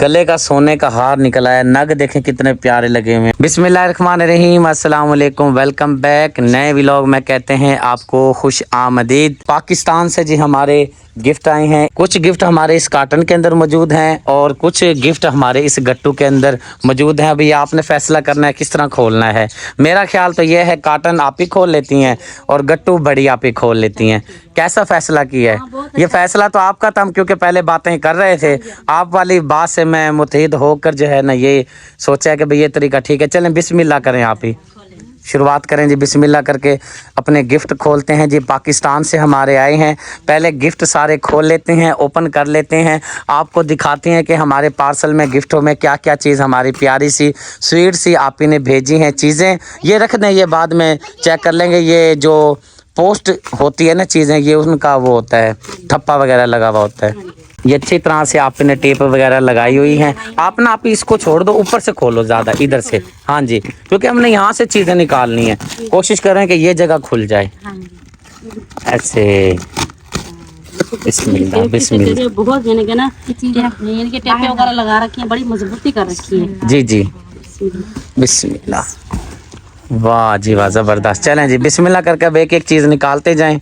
गले का सोने का हार निकला है। नग देखें कितने प्यारे लगे हुए हैं। बिस्मिल्लाहिर्रहमानिर्रहीम, अस्सलाम वालेकुम, वेलकम बैक। नए व्लॉग में कहते हैं आपको खुश आमदीद। पाकिस्तान से जी हमारे गिफ्ट आए हैं। कुछ गिफ्ट हमारे इस कार्टन के अंदर मौजूद हैं और कुछ गिफ्ट हमारे इस गट्टू के अंदर मौजूद हैं। अभी आपने फैसला करना है किस तरह खोलना है। मेरा ख्याल तो यह है कार्टन आप ही खोल लेती हैं और गट्टू बड़ी आप ही खोल लेती हैं। कैसा फैसला किया है? ये फैसला तो आपका था, हम क्योंकि पहले बातें कर रहे थे। आप वाली बात से मैं मुतहिद होकर जो है ना ये सोचा कि भाई ये तरीका ठीक है। चलें बिस्मिल्लाह करें, आप ही शुरुआत करें जी। बिस्मिल्लाह करके अपने गिफ्ट खोलते हैं जी। पाकिस्तान से हमारे आए हैं। पहले गिफ्ट सारे खोल लेते हैं, ओपन कर लेते हैं, आपको दिखाते हैं कि हमारे पार्सल में गिफ्टों में क्या क्या चीज़ हमारी प्यारी सी स्वीट सी आप ही ने भेजी हैं चीज़ें। ये रख दें, ये बाद में चेक कर लेंगे। ये जो पोस्ट होती है ना चीज़ें, ये उनका वो होता है, ठप्पा वगैरह लगा हुआ होता है। ये अच्छी तरह से आपने टेप वगैरह लगाई हुई है। आप ना आप इसको छोड़ दो, ऊपर से खोलो ज़्यादा, इधर से। हाँ जी, क्योंकि हमने यहाँ से चीज़ें निकालनी है। कोशिश करें कि ये जगह खुल जाए ऐसे। बिस्मिल्लाह बिस्मिल्लाह। बहुत ना इनके टेप वगैरह लगा रखी है, बड़ी मजबूती कर रखी है। जी जी बिस्मिल्लाह। वाह जी वाह, ज़बरदस्त। चलें जी बिस्मिल्लाह करके अब एक एक चीज़ निकालते जाएं।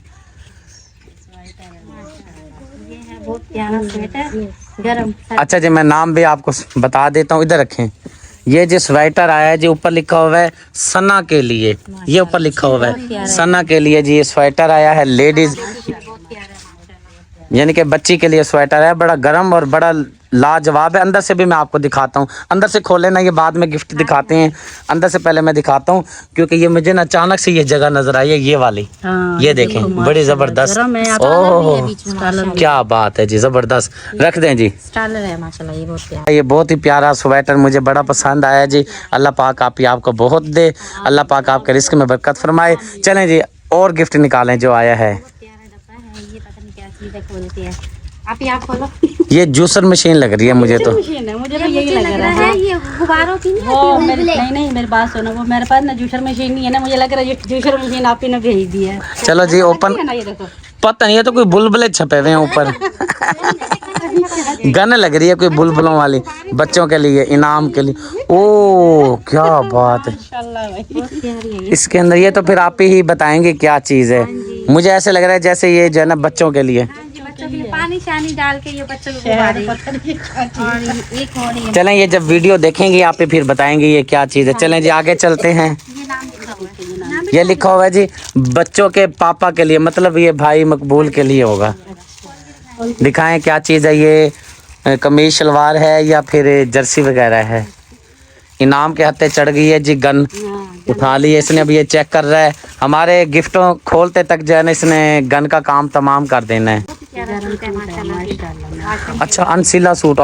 गरम। अच्छा जी, मैं नाम भी आपको बता देता हूँ, इधर रखें। ये जो स्वेटर आया है जी, ऊपर लिखा हुआ है सना के लिए। ये ऊपर लिखा हुआ है सना के लिए जी। ये स्वेटर आया है लेडीज, यानी कि बच्ची के लिए स्वेटर है। बड़ा गर्म और बड़ा लाजवाब है। अंदर से भी मैं आपको दिखाता हूँ। अंदर से खोले ना, ये बाद में गिफ्ट दिखाते हैं। अंदर से पहले मैं दिखाता हूँ क्योंकि ये मुझे ना अचानक से ये जगह नजर आई है, ये वाली। ये देखें बड़ी जबरदस्त। ओह क्या बात है जी, जबरदस्त। रख दें जी। ये बहुत ही प्यारा स्वेटर मुझे बड़ा पसंद आया जी। अल्लाह पाक आप ही आपको बहुत दे, अल्लाह पाक आपके रिस्क में बरकत फरमाए। चलें जी और गिफ्ट निकालें जो आया है। आप ही आप खोलो। ये जूसर मशीन लग रही है मुझे तो। मुझे तो यही लग रहा है। ये गुब्बारों की नहीं मेरी बात सुनो, वो मेरे पास ना जूसर मशीन नहीं है ना, मुझे लग रहा है जूसर मशीन आप ही ने भेज दी है। चलो जी ओपन। पता नहीं है तो कोई बुलबुले छपे हुए हैं ऊपर। गन लग रही है कोई बुलबुलों वाली, बच्चों के लिए, इनाम के लिए। ओ क्या बात है इसके अंदर। ये तो फिर आप ही बताएंगे क्या चीज़ है। मुझे ऐसे लग रहा है जैसे ये जो है ना बच्चों के लिए पानी शानी डाल के ये बच्चों को। चलें ये जब वीडियो देखेंगे आप ही फिर बताएंगे ये क्या चीज़ है। चलें जी आगे चलते हैं। ये लिखा हुआ है जी बच्चों के पापा के लिए, मतलब ये भाई मकबूल के लिए होगा। दिखाएं क्या चीज़ है ये। कमीज शलवार है या फिर जर्सी वगैरह है। इनाम के हत्थे चढ़ गई है जी। गन उठा ली है इसने, अब ये चेक कर रहा है। हमारे गिफ्टों खोलते तक जो है ना इसने गन का काम तमाम कर देना है। अच्छा अनसीला सूट,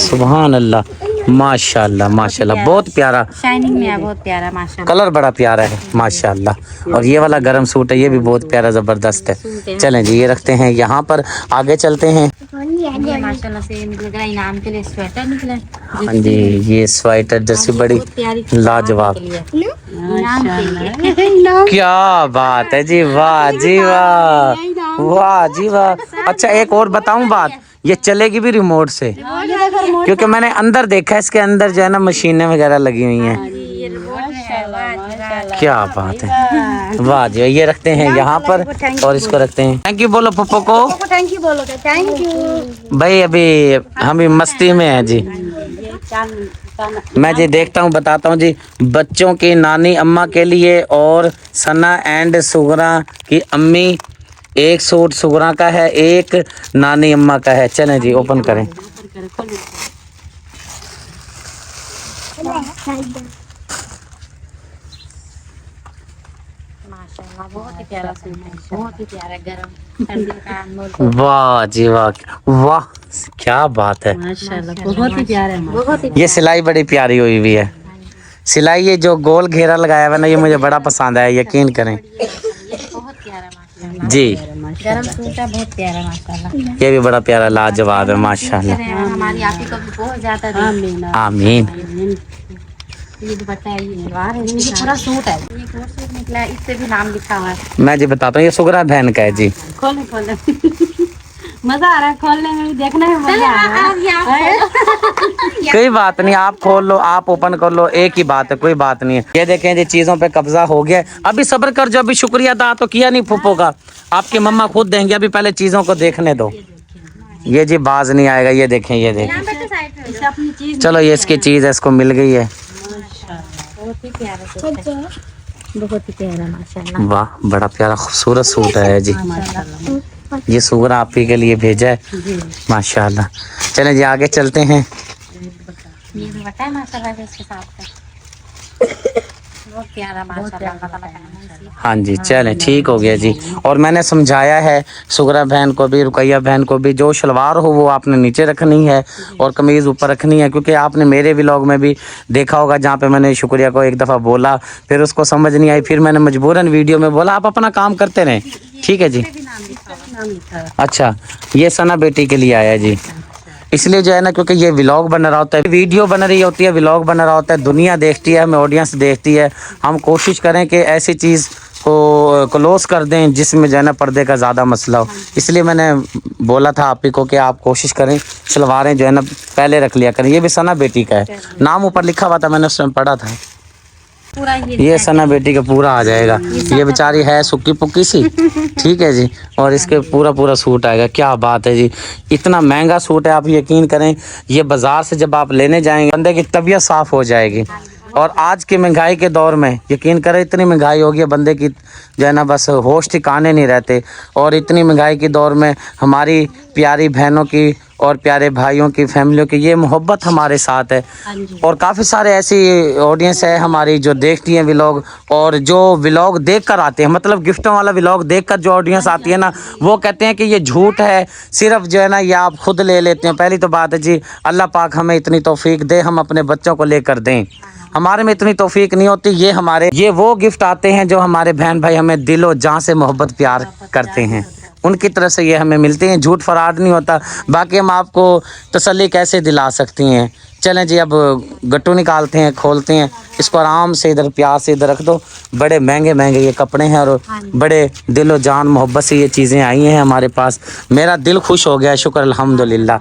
सुभान अल्लाह, माशाल्लाह माशाल्लाह, बहुत प्यारा शाइनिंग में है, बहुत प्यारा माशाल्लाह। कलर बड़ा प्यारा है माशाल्लाह। और ये वाला गरम सूट है, ये भी बहुत प्यारा ज़बरदस्त है। चलें जी ये रखते हैं यहाँ पर, आगे चलते हैं। माशाल्लाह से निकला इनाम के लिए स्वेटर निकला। हाँ जी ये स्वेटर जैसी बड़ी लाजवाब। क्या बात है जी, वाह जी वाह, वाह जी वाह। अच्छा एक और बताऊं बात, ये चलेगी भी रिमोट से, क्योंकि मैंने अंदर देखा है इसके अंदर जो है ना मशीनें वगैरह लगी हुई हैं। क्या बात है, वाह जी। ये रखते हैं यहाँ पर और इसको रखते हैं। थैंक यू बोलो पप्पो को। थैंक यू बोलो। थैंक यू भाई अभी हम भी मस्ती में हैं जी। मैं जी देखता हूँ, बताता हूँ जी। बच्चों की नानी अम्मा के लिए और सना एंड सुगरा की अम्मी। एक सूट सुगरा का है, एक नानी अम्मा का है। चलें जी ओपन करें। माशाल्लाह बहुत ही प्यारा सूट है, बहुत ही प्यारा गरम सर्दियों का अनमोल। वाह जी वाह, वाह क्या बात है माशाल्लाह, बहुत ही प्यारा है, बहुत ही। ये सिलाई बड़ी प्यारी हुई हुई है। सिलाई ये जो गोल घेरा लगाया हुआ ना, ये मुझे बड़ा पसंद आया, यकीन करें। बहुत प्यारा माशाल्लाह जी। गरम सूट है, बहुत प्यारा माशाल्लाह। ये भी बड़ा प्यारा लाजवाब है माशाल्लाह। हमारी आप ही को भी बहुत ज्यादा आमीन। ये दुपट्टा है, ये पूरा सूट है। एक और सूट निकला है, इस पे भी नाम लिखा हुआ है। मैं जी बताता हूँ, ये सुगरा बहन का है जी। खोले खोले। मजा आ रहा है खोलने में, देखने में मजा आ रहा है। कोई बात नहीं, आप खोल लो, आप ओपन कर लो, एक ही बात है, कोई बात नहीं है। ये देखें जी, चीजों पे कब्जा हो गया। अभी सब्र कर जो, अभी शुक्रिया अदा तो किया नहीं फूफो का, आपकी मम्मा खुद देंगे, अभी पहले चीजों को देखने दो। ये जी बाज नहीं आएगा, ये देखें, ये देखें। चलो ये इसकी चीज है, इसको मिल गई है। बहुत ही प्यारा माशाल्लाह। वाह, बड़ा प्यारा खूबसूरत सूट है जी। ये सूट आप ही के लिए भेजा है, माशाल्लाह। चलें जी आगे चलते हैं। ये दुपट्टा है माशाल्लाह इसके साथ का, बहुत प्यारा माशाल्लाह। हाँ जी, चलें ठीक हो गया जी। और मैंने समझाया है सुगरा बहन को भी, रुकैया बहन को भी, जो शलवार हो वो आपने नीचे रखनी है और कमीज़ ऊपर रखनी है, क्योंकि आपने मेरे व्लॉग में भी देखा होगा जहाँ पे मैंने शुक्रिया को एक दफ़ा बोला, फिर उसको समझ नहीं आई, फिर मैंने मजबूरन वीडियो में बोला आप अपना काम करते रहें। ठीक है जी। अच्छा, ये सना बेटी के लिए आया जी, इसलिए जो है ना, क्योंकि ये व्लॉग बन रहा होता है, वीडियो बन रही होती है, व्लॉग बन रहा होता है, दुनिया देखती है, हमें ऑडियंस देखती है। हम कोशिश करें कि ऐसी चीज़ को क्लोज कर दें जिसमें जो है ना पर्दे का ज़्यादा मसला हो। इसलिए मैंने बोला था आप ही को कि आप कोशिश करें सलवारें जो है ना पहले रख लिया करें। ये भी सना बेटी का है, नाम ऊपर लिखा हुआ था, मैंने उस टाइम पढ़ा था। पूरा ये सना बेटी का पूरा आ जाएगा। ये बेचारी है सुक्की पुक्की सी, ठीक है जी, और इसके पूरा सूट आएगा। क्या बात है जी, इतना महंगा सूट है, आप यकीन करें, ये बाजार से जब आप लेने जाएंगे बंदे की तबीयत साफ हो जाएगी। और आज के महंगाई के दौर में यकीन करें, इतनी महंगाई हो गई है, बंदे की जो है ना बस होश ठिकाने नहीं रहते। और इतनी महंगाई के दौर में हमारी प्यारी बहनों की और प्यारे भाइयों की, फैमिलियों की ये मोहब्बत हमारे साथ है। और काफ़ी सारे ऐसी ऑडियंस है हमारी जो देखती हैं व्लॉग, और जो व्लॉग देख कर आते हैं, मतलब गिफ्टों वाला व्लॉग देख कर जो ऑडियंस आती है ना, वो कहते हैं कि ये झूठ है, सिर्फ जो है ना ये आप खुद ले लेते हैं। पहली तो बात है जी, अल्लाह पाक हमें इतनी तौफीक दे, हम अपने बच्चों को लेकर दें। हमारे में इतनी तौफीक नहीं होती। ये वो गिफ्ट आते हैं जो हमारे बहन भाई हमें दिलो जान से मोहब्बत प्यार करते हैं, उनकी तरफ से ये हमें मिलते हैं। झूठ फराड नहीं होता। बाकी हम आपको तसल्ली कैसे दिला सकती हैं। चलें जी, अब गट्टू निकालते हैं, खोलते हैं इसको, आराम से इधर प्यार से इधर रख दो। बड़े महंगे ये कपड़े हैं और बड़े दिलो जान मोहब्बत से ये चीज़ें आई हैं हमारे पास। मेरा दिल खुश हो गया, शुक्र अल्हम्दुलिल्लाह।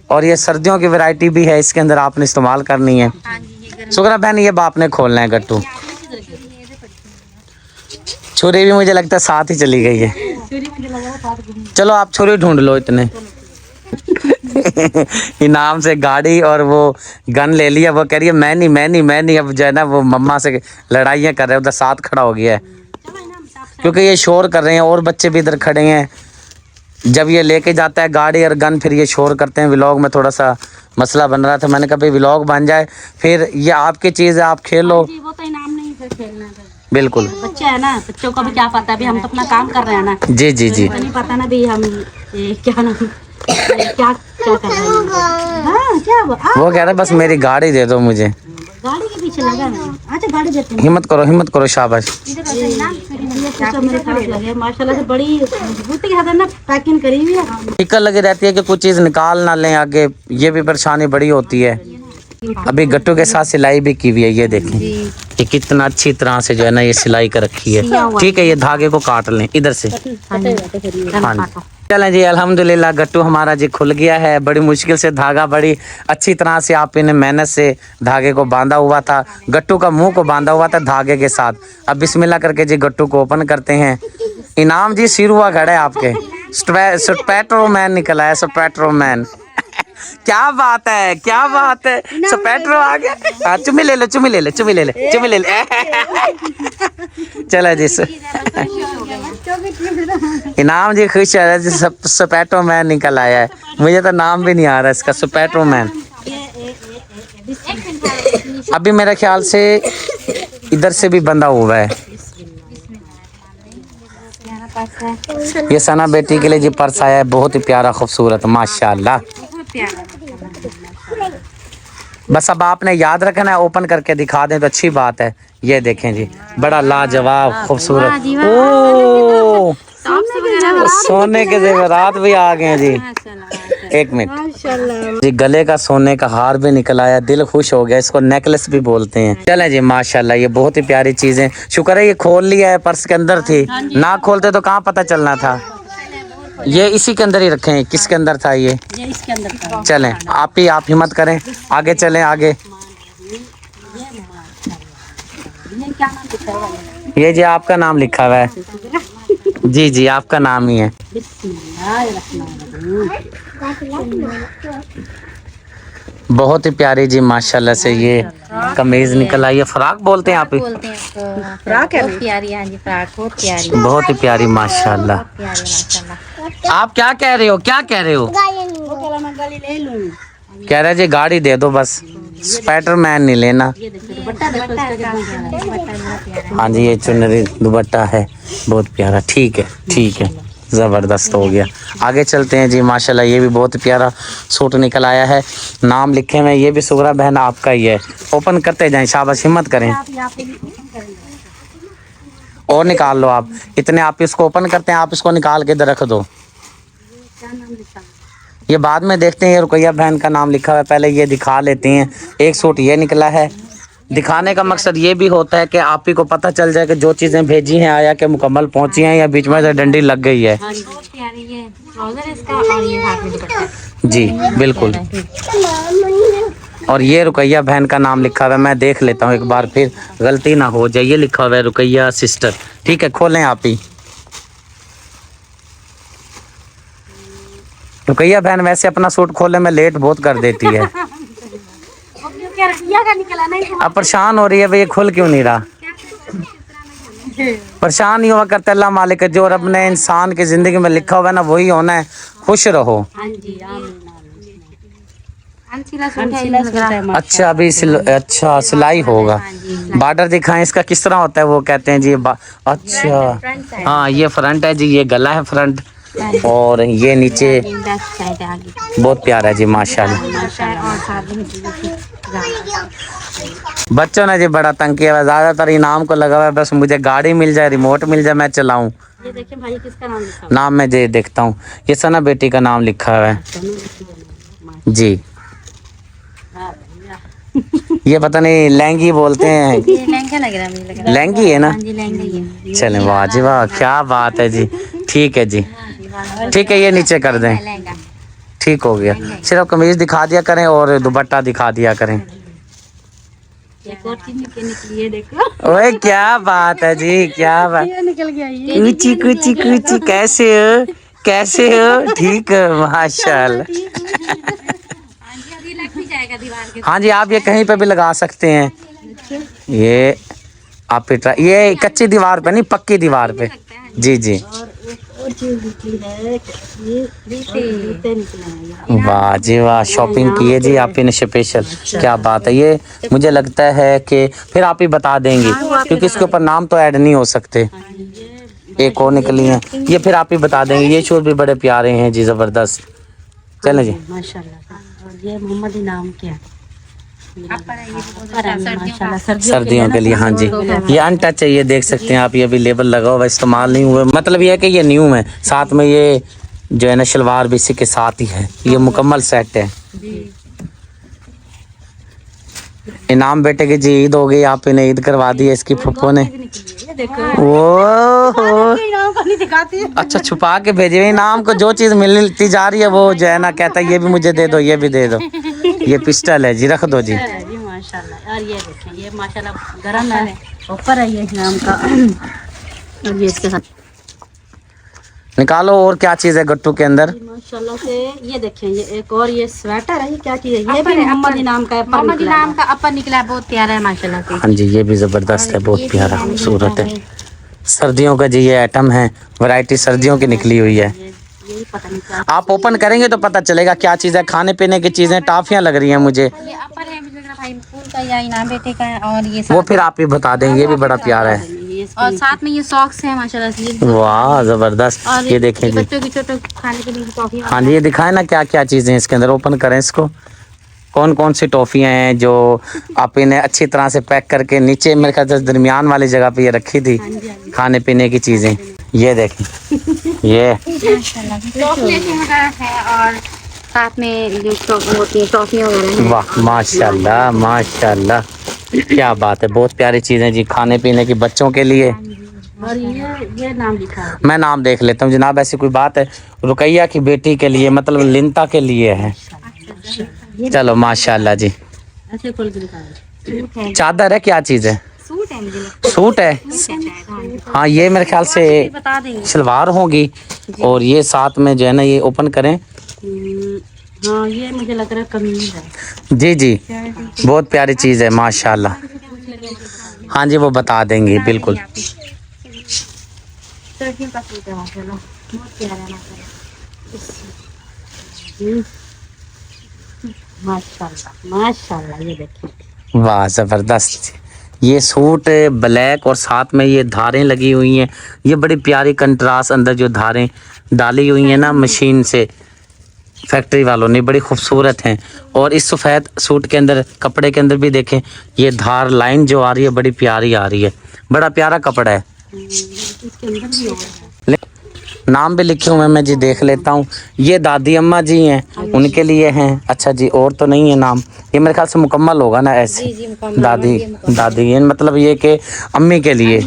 और ये सर्दियों की वैरायटी भी है, इसके अंदर आपने इस्तेमाल करनी है। शुक्र बहन, ये बाप ने खोलना है गट्टू। छुरी भी मुझे लगता है साथ ही चली गई है। चलो आप छुरी ढूंढ लो इतने। इनाम से गाड़ी और वो गन ले लिया। वो कह रही है मैं नहीं। अब जो है ना वो मम्मा से लड़ाइयाँ कर रहे हैं, उधर साथ खड़ा हो गया है, क्योंकि ये शोर कर रहे हैं और बच्चे भी इधर खड़े हैं। जब ये लेके जाता है गाड़ी और गन, फिर ये शोर करते हैं। व्लॉग में थोड़ा सा मसला बन रहा था, मैंने कहा भाई व्लॉग बन जाए, फिर ये आपकी चीज़ है, आप खेलो। वो तो इनाम नहीं है, खेलना है बिल्कुल। बच्चे है ना, बच्चों को भी क्या पता, अभी हम तो अपना काम कर रहे हैं ना। जी तो नहीं पता ना भी हम क्या कर रहे हैं। हाँ, क्या वो कह रहा है बस मेरी गाड़ी दे दो मुझे। गाड़ी के पीछे लगा है। अच्छा गाड़ी देते हैं। हिम्मत करो, शाबाश। मेरे पास लगे माशाल्लाह से, बड़ी मजबूती के साथ ना पैकिंग करी हुई है। फिक्र लगी रहती है कि कुछ चीज़ निकाल ना लें आगे, ये भी परेशानी बड़ी होती है। अभी गट्टू के साथ सिलाई भी की हुई है, ये देखें ये कितना अच्छी तरह से जो है ना ये सिलाई कर रखी है। ठीक है, ये धागे को काट लें इधर से। हाँ जी, चलें जी, अल्हम्दुलिल्लाह गट्टू हमारा जी खुल गया है। बड़ी मुश्किल से धागा, बड़ी अच्छी तरह से आप इन्हें मेहनत से धागे को बांधा हुआ था। गट्टू का मुंह को बांधा हुआ था धागे के साथ। अब बिस्मिल्लाह करके जी गट्टू को ओपन करते हैं। इनाम जी सिरुआ खड़ा है आपके, स्पैट्रो मैन निकला है, स्पैट्रो मैन। क्या बात है, स्पैट्रो आ गया। चुम्मी ले ले। चला जी, इनाम जी खुश है जी, स्पैट्रो मैन निकल आया है। मुझे तो नाम भी नहीं आ रहा इसका, स्पैट्रो मैन। अभी मेरे ख्याल से इधर से भी बंधा हुआ है। ये सना बेटी के लिए जी पर्स आया है, बहुत ही प्यारा खूबसूरत माशाल्लाह। बस अब आपने याद रखना है, ओपन करके दिखा दें तो अच्छी बात है। ये देखें जी, बड़ा लाजवाब खूबसूरत। ओ सोने के जेवरात भी आ गए जी। एक मिनट जी, गले का सोने का हार भी निकल आया, दिल खुश हो गया। इसको नेकलेस भी बोलते हैं। चलें जी, माशाल्लाह ये बहुत ही प्यारी चीजें। शुक्र है ये खोल लिया है, पर्स के अंदर थी, ना खोलते तो कहाँ पता चलना था। ये इसी के अंदर ही रखे हैं, किसके अंदर था ये? इसके अंदर था। चलें आप हिम्मत करें, आगे चलें आगे। ये क्या नाम लिखा हुआ है? ये जी आपका नाम लिखा हुआ है। जी जी आपका नाम ही है। बहुत ही प्यारी जी माशाल्लाह से ये कमीज निकल आई है। फ्रॉक बोलते हैं आप? बोलते हैं इसको। फ्रॉक है, बहुत प्यारी। हाँ जी, फ्रॉक बहुत प्यारी, बहुत ही प्यारी माशाल्लाह। प्यारी माशाल्लाह। आप क्या कह रहे हो, क्या कह रहे हो? कह रहे जी गाड़ी दे दो बस, स्पाइडरमैन नहीं लेना। हाँ जी ये चुनरी दुपट्टा है, बहुत प्यारा। ठीक है ठीक है, ज़बरदस्त हो गया। आगे चलते हैं जी। माशाल्लाह ये भी बहुत प्यारा सूट निकल आया है। नाम लिखे हुए, ये भी सुगरा बहन आपका ही है। ओपन करते जाएं, शाबाश, हिम्मत करें। और निकाल लो आप, इतने आप इसको ओपन करते हैं, आप इसको निकाल के इधर रख दो। ये बाद में देखते हैं। ये रुकैया बहन का नाम लिखा हुआ है, पहले ये दिखा लेते हैं। एक सूट ये निकला है। दिखाने का मकसद ये भी होता है कि आप ही को पता चल जाए कि जो चीज़ें भेजी हैं आया कि मुकम्मल पहुंची हैं या बीच में से डंडी लग गई है। जी बिल्कुल। और ये रुकैया बहन का नाम लिखा हुआ है, मैं देख लेता हूँ एक बार फिर गलती ना हो जाए। ये लिखा हुआ है रुकैया सिस्टर। ठीक है खोलें आप ही। रुकैया बहन वैसे अपना सूट खोलने में लेट बहुत कर देती है। अब परेशान हो रही है भाई, ये खुल क्यों नहीं रहा? परेशान ही हुआ करते। अल्लाह मालिक है, जो रब ने इंसान की जिंदगी में लिखा हुआ है ना वही होना है। खुश रहो। अच्छा अभी अच्छा सिलाई होगा। बॉर्डर दिखाएं इसका किस तरह होता है, वो कहते हैं जी अच्छा हाँ ये फ्रंट है जी, ये गला है फ्रंट, और ये नीचे बहुत प्यारा है जी माशाल्लाह। बच्चों ने जी बड़ा तंग किया है, ज्यादातर इनाम को लगा हुआ है बस मुझे गाड़ी मिल जाए, रिमोट मिल जाए, मैं चलाऊं। ये देखिए भाई किसका नाम लिखा? नाम मैं जी देखता हूँ, ये सना बेटी का नाम लिखा हुआ है जी। ये पता नहीं लहंगी बोलते हैं, लहंगा लग रहा है, मुझे लग रहा है लहंगी है ना? हाँ जी, लहंगा ही है। चलें वाह जी वाह, क्या बात है जी। ठीक है जी, ठीक है ये नीचे कर दें, लहंगा ठीक हो गया। सिर्फ कमीज दिखा दिया करें और दुपट्टा दिखा दिया करें। एक और चीज निकली है देखो। ओए क्या बात है जी, क्या बात। ये निकल गया ये। कुची कुची कुची, कैसे हो कैसे हो? ठीक है माशाल्लाह। हाँ जी आप ये कहीं पे भी लगा सकते हैं। ये आप ये कच्ची दीवार पे नहीं, पक्की दीवार पे। जी जी और चीज निकली है, ये जूते निकले हैं। वाह जी वाह, शॉपिंग की है जी आप ने स्पेशल, क्या बात है। ये मुझे लगता है कि फिर आप ही बता देंगे क्योंकि इसके ऊपर नाम तो ऐड नहीं हो सकते। एक और निकली है, ये फिर आप ही बता देंगे। ये शूज भी बड़े प्यारे हैं जी, जबरदस्त। चलें जी माशाल्लाह। और ये मोहम्मदी नाम क्या है? सर्दियों के लिए। हाँ जी ये अनटच है, ये देख सकते हैं आप, ये अभी लेबल लगा हुआ, इस्तेमाल नहीं हुआ। मतलब ये है कि ये न्यू है, साथ में ये जो है ना शलवार भी इसी के साथ ही है। ये मुकम्मल सेट है। इनाम बेटे की जी ईद हो गई, आप इन्हें ईद करवा दी है इसकी फुप्पो ने। ओ अच्छा छुपा के भेजे हुए इनाम को, जो चीज मिलती जा रही है वो जो है ना कहता है ये भी मुझे दे दो, ये भी दे दो। ये पिस्टल है जी, रख दो जी। माशाल्लाह। और ये देखें, ये माशाल्लाह गरम है, ऊपर है ये नाम का। और ये इसके साथ निकालो और क्या चीज है गट्टू के अंदर। माशाल्लाह से ये देखें, ये एक और ये स्वेटर है, क्या चीज है? ये भी मोहम्मदी नाम का है, मोहम्मदी नाम का अपर निकला है, बहुत प्यारा है माशाल्लाह से। हाँ जी ये भी जबरदस्त है, बहुत प्यारा खूबसूरत है। सर्दियों का जी ये आइटम है, वैरायटी सर्दियों की निकली हुई है। यही पता नहीं क्या आप ओपन करेंगे तो पता चलेगा क्या चीज़ है। खाने पीने की चीज़ें, टाफियाँ लग रही हैं मुझे। ये अपर है, मुझे लग रहा है भाई फूल का या इनाम बेटे का है। और ये वो फिर आप ही बता देंगे, ये भी बड़ा प्यारा है। और साथ में ये सॉक्स है माशाल्लाह से। वाह जबरदस्त। और ये देखें जी, बच्चों की छोटे खाने के लिए टॉफी। हाँ जी ये दिखाएं ना क्या क्या चीज़ें हैं इसके अंदर। ओपन करें इसको, कौन कौन सी टॉफ़ियाँ हैं जो आप इन्हें अच्छी तरह से पैक करके नीचे मेरे ख्याल से दरमियान वाली जगह पे ये रखी थी खाने पीने की चीज़ें। ये देखें ये है और साथ में जो होती है टॉफियाँ वगैरह। वाह माशाल्लाह माशाल्लाह, क्या बात है। बहुत प्यारी चीज़ें जी खाने पीने की बच्चों के लिए। और ये नाम लिखा है। मैं नाम देख लेता हूँ जनाब। ऐसी कोई बात है, रुकैया की बेटी के लिए मतलब लिंता के लिए है। चलो माशाल्लाह जी। ऐसे खोल के लिखा है। चादर है, क्या चीज़ है? सूट है मुझे लगता सूट है। है। हाँ ये मेरे ख्याल से बता देंगे। सलवार होगी। और ये साथ में जो है ना, ये ओपन करें। हाँ ये मुझे लग रहा है कमीज है। जी जी, बहुत प्यारी चीज़ है माशाल्लाह। हाँ जी वो बता देंगे बिल्कुल। सर्दियों का सूट है माशाल्लाह, बहुत प्यारा है माशाल्लाह माशाल्लाह। ये देखिए वाह ज़बरदस्त। ये सूट ब्लैक और साथ में ये धारें लगी हुई हैं। ये बड़ी प्यारी कंट्रास्ट, अंदर जो धारें डाली हुई हैं ना मशीन से फैक्ट्री वालों ने, बड़ी खूबसूरत हैं। और इस सफ़ेद सूट के अंदर, कपड़े के अंदर भी देखें, ये धार लाइन जो आ रही है बड़ी प्यारी आ रही है। बड़ा प्यारा कपड़ा है। इसके अंदर भी और है। नाम भी लिखे हुए हैं, मैं जी देख लेता हूँ। ये दादी अम्मा जी हैं, उनके लिए हैं। अच्छा जी, और तो नहीं है नाम? ये मेरे ख्याल से मुकम्मल होगा ना ऐसे। दादी दादी ये मतलब ये कि अम्मी के लिए।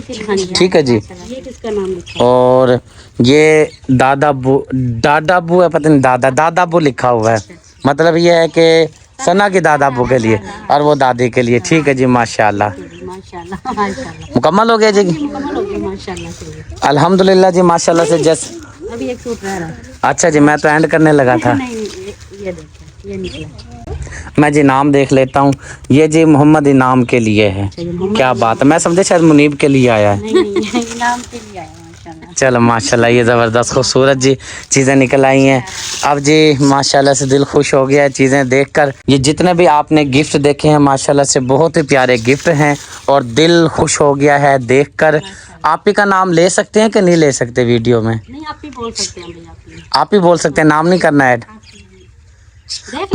ठीक है जी। ये किसका नाम लिखा और ये दादा बू है, पता नहीं दादा बू लिखा हुआ है। मतलब ये है कि सना की दादा बू के लिए और वो दादी के लिए। ठीक है जी माशाल्लाह। है? माशाल्लाह माशाल्लाह। मुकम्मल हो गया जी। मुकम्मल हो गया माशाल्लाह से। अल्हम्दुलिल्लाह जी माशाल्लाह से। जस्ट अभी एक सूट रह रहा है। अच्छा जी, मैं तो एंड करने लगा था। नहीं ये देखिए, ये निकला। मैं जी नाम देख लेता हूँ। ये जी मोहम्मद इनाम के लिए है। क्या बात है, मैं समझे शायद मुनीब के लिए आया है। नहीं इनाम के लिए आया माशाल्लाह। चलो माशाल्लाह, ये ज़बरदस्त खूबसूरत जी चीज़ें निकल आई हैं। अब जी माशाल्लाह से दिल खुश हो गया है चीज़ें देखकर। ये जितने भी आपने गिफ्ट देखे हैं माशाल्लाह से बहुत ही प्यारे गिफ्ट हैं और दिल खुश हो गया है देखकर। आप ही का नाम ले सकते हैं कि नहीं ले सकते वीडियो में? नहीं आप ही बोल सकते हैं भैया, आप ही बोल सकते हैं, नाम नहीं करना ऐड।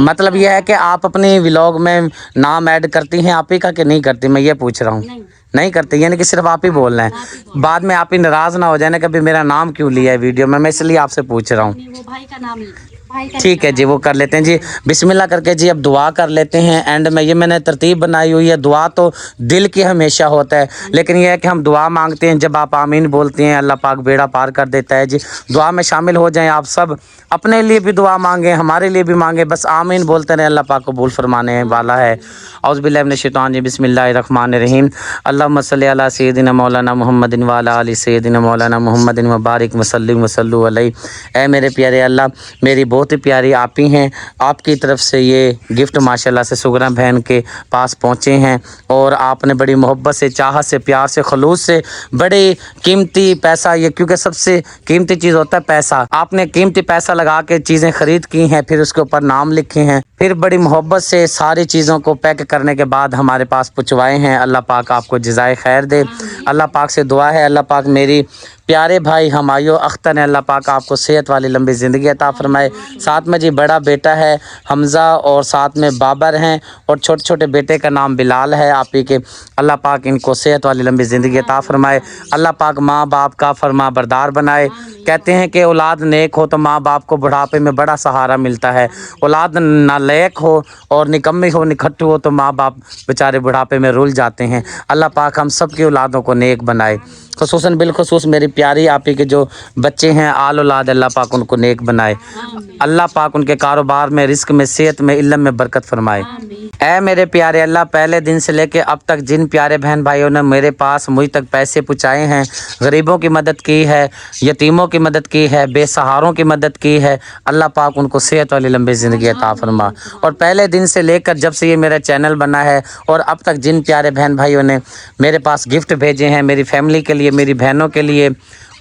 मतलब यह है कि आप अपनी व्लॉग में नाम ऐड करती हैं आप ही का कि नहीं करती, मैं ये पूछ रहा हूँ। नहीं करती, यानी कि सिर्फ आप ही बोलना है। बाद में आप ही नाराज़ ना हो जाए ना कभी मेरा नाम क्यों लिया है वीडियो में, मैं इसलिए आपसे पूछ रहा हूँ। वो भाई का नाम भाई का। ठीक है जी, वो कर लेते हैं जी। बिस्मिल्लाह करके जी अब दुआ कर लेते हैं एंड में। ये मैंने तरतीब बनाई हुई है। दुआ तो दिल की हमेशा होता है, लेकिन यह है कि हम दुआ मांगते हैं, जब आप आमीन बोलते हैं अल्लाह पाक बेड़ा पार कर देता है जी। दुआ में शामिल हो जाएं आप सब, अपने लिए भी दुआ मांगें, हमारे लिए भी मांगें, बस आमीन बोलते रहें, अल्लाह पाक कबूल फरमाने वाला है। औज़ुबिल्लाहि मिनश शैतानिर बिस्मिल्लाहिर्रहमानिर्रहीम। अल्लाहुम्मा सल्लि अला सय्यदिना मौलाना मुहम्मदिन व अला आलि सय्यदिना मौलाना मुहम्मदिन व बारिक वसल्लिम वसल्लु अलैहि। ऐ मेरे प्यारे अल्लाह, मेरी बहुत ही प्यारी आप ही हैं, आपकी तरफ से ये गिफ्ट माशाल्लाह से सुगरा बहन के पास पहुँचे हैं और आपने बड़ी मोहब्बत से, चाहत से, प्यार से, खलूस से, बड़े कीमती पैसा, ये क्योंकि सबसे कीमती चीज़ होता है पैसा, आपने कीमती पैसा लगा के चीज़ें ख़रीद की हैं, फिर उसके ऊपर नाम लिखे हैं, फिर बड़ी मोहब्बत से सारी चीज़ों को पैक करने के बाद हमारे पास पहुँचवाए हैं। अल्लाह पाक आपको जज़ाए खैर दे। अल्लाह पाक से दुआ है, अल्लाह पाक मेरी प्यारे भाई हमायूं अख्तर ने, अल्लाह पाक आपको सेहत वाली लंबी ज़िंदगी अता फरमाए। साथ में जी बड़ा बेटा है हमज़ा और साथ में बाबर हैं और छोटे छोटे बेटे का नाम बिलाल है आप ही के। अल्लाह पाक इनको सेहत वाली लंबी ज़िंदगी अता फरमाए। अल्लाह पाक माँ बाप का फरमा बरदार बनाए। कहते हैं कि औलाद नेक हो तो माँ बाप को बुढ़ापे में बड़ा सहारा मिलता है, औलाद नालायक हो और निकम्मी हो, निखट्टू हो तो माँ बाप बेचारे बुढ़ापे में रुल जाते हैं। अल्लाह पाक हम सब की औलादों को नेक बनाए, खुसूसन बिलखुसूस मेरी प्यारी आप ही के जो बच्चे हैं आल औलाद, अल्लाह पाक उनको नेक बनाए। अल्लाह पाक उनके कारोबार में, रिस्क में, सेहत में, इल्म में बरकत फरमाए। ऐ मेरे प्यारे अल्लाह, पहले दिन से लेके अब तक जिन प्यारे बहन भाइयों ने मेरे पास मुझ तक पैसे पहुँचाए हैं, गरीबों की मदद की है, यतीमों की मदद की है, बेसहारों की मदद की है, अल्लाह पाक उनको सेहत वाली लंबी ज़िंदगी अता फरमा। और पहले दिन से लेकर जब से ये मेरा चैनल बना है और अब तक जिन प्यारे बहन भाइयों ने मेरे पास गिफ्ट भेजे हैं, मेरी फैमिली के लिए, मेरी बहनों के लिए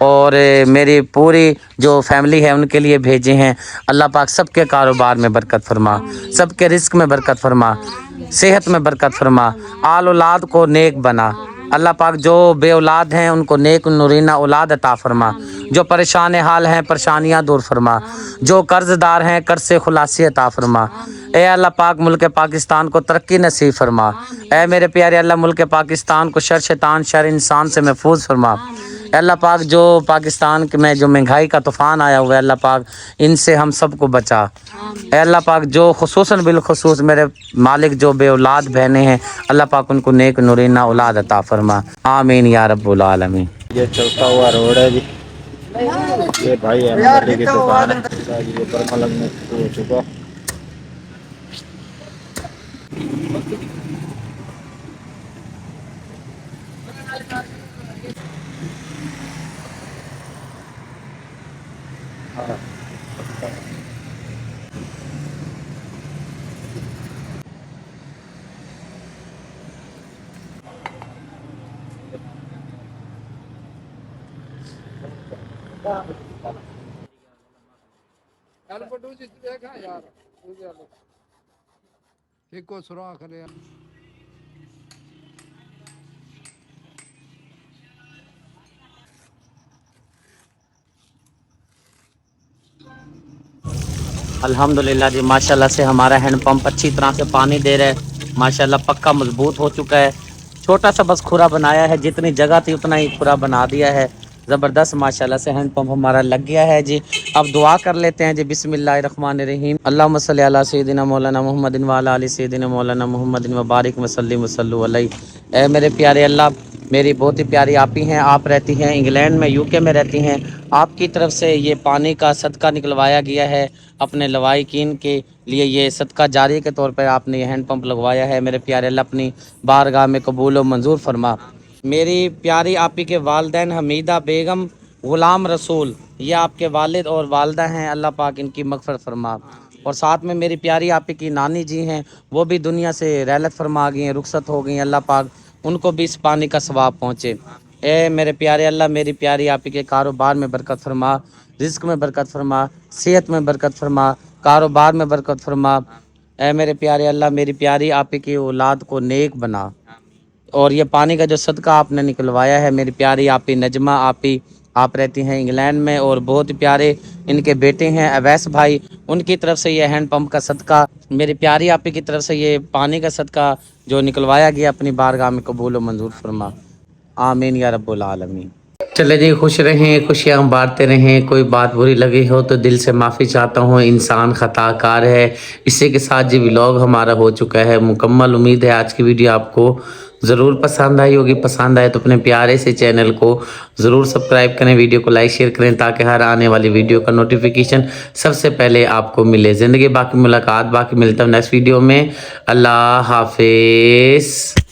और मेरी पूरी जो फैमिली है उनके लिए भेजे हैं, अल्लाह पाक सबके कारोबार में बरकत फरमा, सबके रिस्क में बरकत फरमा, सेहत में बरकत फरमा, आल औलाद को नेक बना। अल्लाह पाक जो बे औलाद हैं उनको नेक नूरीना औलाद अता फरमा, जो परेशान हाल हैं परेशानियां दूर फरमा, जो कर्जदार हैं कर्ज से खुलासी अता फरमा। ए अल्लाह पाक मुल्क पाकिस्तान को तरक्की नसीब फरमा। ए मेरे प्यारे अल्लाह, मुल्क पाकिस्तान को शर शैतान शर इंसान से महफूज फरमा। अल्लाह पाक जो पाकिस्तान में जो महंगाई का तूफ़ान आया हुआ है, अल्लाह पाक इनसे हम सबको बचा। अल्लाह पाक जो खुसूसन बिलखुसूस मेरे मालिक जो बे औलाद बहनें हैं, अल्लाह पाक उनको नेक नूरीना औलाद अता फरमा। आमीन या रब्बुल आलमीन। ये चलता हुआ रोड है जी। ये भाई अहमद अली की दुकान है। ये बरमलक में शुरू हो चुका। अल्हम्दुलिल्लाह जी, माशाल्लाह से हमारा हैंडपम्प अच्छी तरह से पानी दे रहा है। माशाल्लाह पक्का मजबूत हो चुका है। छोटा सा बस खुरा बनाया है, जितनी जगह थी उतना ही खुरा बना दिया है। ज़बरदस्त माशाल्लाह से हैंडपम्प हमारा लग गया है जी। अब दुआ कर लेते हैं जी। बिस्मिल्लाहिर्रहमानिर्रहीम। अल्लाहुम्मा सल्ली अला सय्यिदिना मौलाना मुहम्मदिन व अला आलि सय्यिदिना मौलाना मुहम्मदिन व बारिक व सल्लिम व सल्लु अलैहि। ऐ मेरे प्यारे अल्लाह, मेरी बहुत ही प्यारी आप ही हैं। आप रहती हैं इंग्लैंड में, यूके में रहती हैं। आपकी तरफ से ये पानी का सदका निकलवाया गया है। अपने लवाइकीन के लिए ये सदका जारी के तौर पर आपने ये हैंडपम्प लगवाया है। मेरे प्यारे अल्लाह अपनी बारगाह में कबूल व मंजूर फरमा। मेरी प्यारी आप ही के वालदैन हमीदा बेगम, ग़ुलाम रसूल, ये आपके वालिद और वालदा हैं। अल्लाह पाक इनकी मग़फ़िरत फरमा। और साथ में मेरी प्यारी आप ही की नानी जी हैं, वो भी दुनिया से रहलत फरमा गई हैं, रुखसत हो गई। अल्लाह पाक उनको भी इस पानी का सवाब पहुँचे। ए मेरे प्यारे अल्लाह, मेरी प्यारी आप ही के कारोबार में बरकत फरमा, रिज़्क़ में बरकत फरमा, सेहत में बरकत फरमा, कारोबार में बरकत फरमा। ए मेरे प्यारे अल्लाह, मेरी प्यारी आप ही की औलाद को नेक बना। और ये पानी का जो सदका आपने निकलवाया है, मेरी प्यारी आप ही नजमा आप ही, आप रहती हैं इंग्लैंड में और बहुत ही प्यारे इनके बेटे हैं अवैस भाई, उनकी तरफ से ये हैंडपम्प का सदका, मेरी प्यारी आप ही की तरफ से ये पानी का सदका जो निकलवाया गया, अपनी बारगाह में कबूल व मंजूर फरमा। आमीन या रब्बुल आलमीन। चले जी, खुश रहें, खुशियाँ बांटते रहें। कोई बात बुरी लगी हो तो दिल से माफ़ी चाहता हूँ, इंसान ख़ताकार है। इसी के साथ जी व्लॉग हमारा हो चुका है मुकम्मल। उम्मीद है आज की वीडियो आपको ज़रूर पसंद आई होगी। पसंद आए तो अपने प्यारे से चैनल को ज़रूर सब्सक्राइब करें, वीडियो को लाइक शेयर करें, ताकि हर आने वाली वीडियो का नोटिफिकेशन सबसे पहले आपको मिले। ज़िंदगी बाकी, मुलाकात बाकी, मिलता हूँ नेक्स्ट वीडियो में। अल्लाह हाफिज़।